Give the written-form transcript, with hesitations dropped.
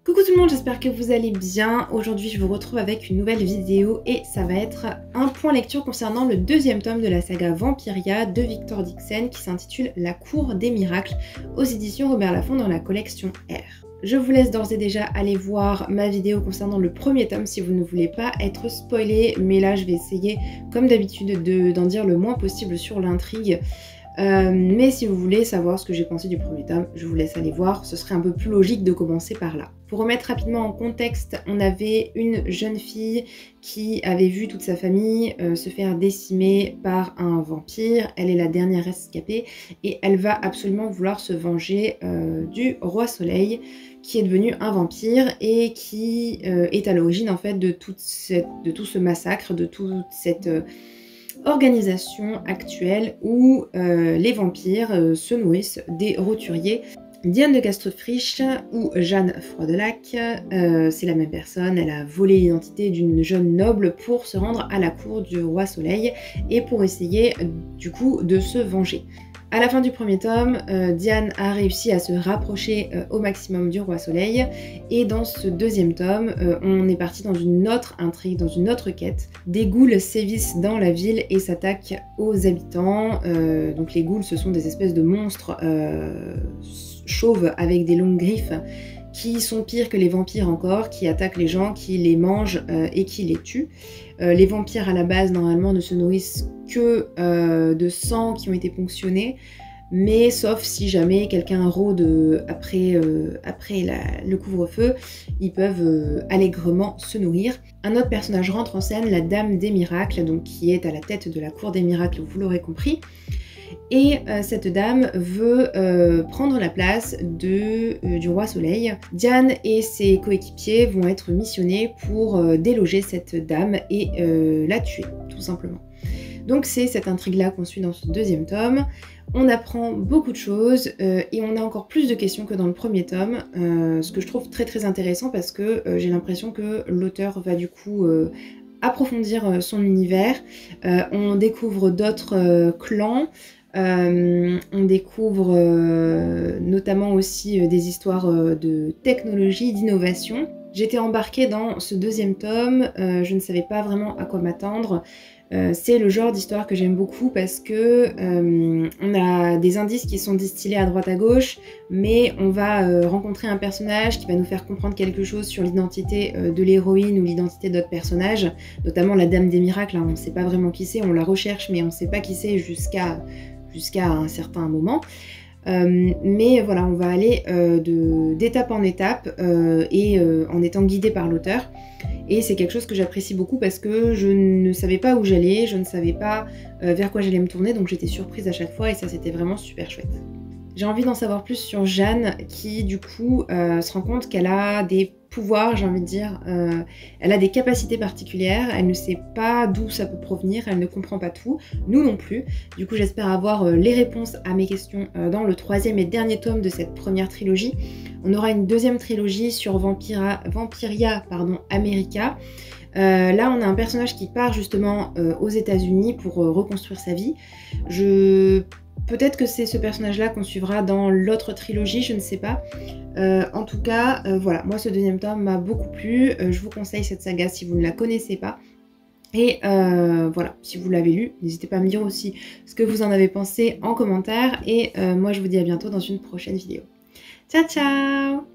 Coucou tout le monde, j'espère que vous allez bien. Aujourd'hui je vous retrouve avec une nouvelle vidéo et ça va être un point lecture concernant le deuxième tome de la saga Vampiria de Victor Dixen qui s'intitule La Cour des Miracles aux éditions Robert Laffont dans la collection R. Je vous laisse d'ores et déjà aller voir ma vidéo concernant le premier tome si vous ne voulez pas être spoilé, mais là je vais essayer comme d'habitude d'en dire le moins possible sur l'intrigue. Mais si vous voulez savoir ce que j'ai pensé du premier tome, je vous laisse aller voir, ce serait un peu plus logique de commencer par là. Pour remettre rapidement en contexte, on avait une jeune fille qui avait vu toute sa famille se faire décimer par un vampire. Elle est la dernière rescapée et elle va absolument vouloir se venger du roi soleil qui est devenu un vampire et qui est à l'origine en fait de tout ce massacre, de toute cette organisation actuelle où les vampires se nourrissent des roturiers. Diane de Castrefriche ou Jeanne Froidelac, c'est la même personne, elle a volé l'identité d'une jeune noble pour se rendre à la cour du roi soleil et pour essayer du coup de se venger. À la fin du premier tome, Diane a réussi à se rapprocher au maximum du roi soleil et dans ce deuxième tome, on est parti dans une autre intrigue, dans une autre quête. Des ghouls sévissent dans la ville et s'attaquent aux habitants. Donc les ghouls, ce sont des espèces de monstres chauves avec des longues griffes qui sont pires que les vampires encore, qui attaquent les gens, qui les mangent et qui les tuent. Les vampires à la base normalement ne se nourrissent que de sang qui ont été ponctionnés, mais sauf si jamais quelqu'un rôde après le couvre-feu, ils peuvent allègrement se nourrir. Un autre personnage rentre en scène, la Dame des Miracles, donc qui est à la tête de la Cour des Miracles, vous l'aurez compris. Et cette dame veut prendre la place du roi soleil. Diane et ses coéquipiers vont être missionnés pour déloger cette dame et la tuer, tout simplement. Donc c'est cette intrigue-là qu'on suit dans ce deuxième tome. On apprend beaucoup de choses et on a encore plus de questions que dans le premier tome, ce que je trouve très très intéressant parce que j'ai l'impression que l'auteur va du coup approfondir son univers. On découvre d'autres clans. On découvre notamment aussi des histoires de technologie, d'innovation. J'étais embarquée dans ce deuxième tome, je ne savais pas vraiment à quoi m'attendre. C'est le genre d'histoire que j'aime beaucoup parce que on a des indices qui sont distillés à droite à gauche, mais on va rencontrer un personnage qui va nous faire comprendre quelque chose sur l'identité de l'héroïne ou l'identité d'autres personnages, notamment la Dame des Miracles, hein, on ne sait pas vraiment qui c'est, on la recherche mais on ne sait pas qui c'est jusqu'à un certain moment. Mais voilà, on va aller d'étape en étape et en étant guidé par l'auteur. Et c'est quelque chose que j'apprécie beaucoup parce que je ne savais pas où j'allais, je ne savais pas vers quoi j'allais me tourner, donc j'étais surprise à chaque fois et ça c'était vraiment super chouette. J'ai envie d'en savoir plus sur Jeanne qui du coup se rend compte qu'elle a des pouvoirs, j'ai envie de dire, elle a des capacités particulières, elle ne sait pas d'où ça peut provenir, elle ne comprend pas tout, nous non plus. Du coup j'espère avoir les réponses à mes questions dans le troisième et dernier tome de cette première trilogie. On aura une deuxième trilogie sur Vampiria America. Là on a un personnage qui part justement aux États-Unis pour reconstruire sa vie. Peut-être que c'est ce personnage-là qu'on suivra dans l'autre trilogie, je ne sais pas. En tout cas, voilà, moi ce deuxième tome m'a beaucoup plu. Je vous conseille cette saga si vous ne la connaissez pas. Et voilà, si vous l'avez lu, n'hésitez pas à me dire aussi ce que vous en avez pensé en commentaire. Et moi je vous dis à bientôt dans une prochaine vidéo. Ciao ciao!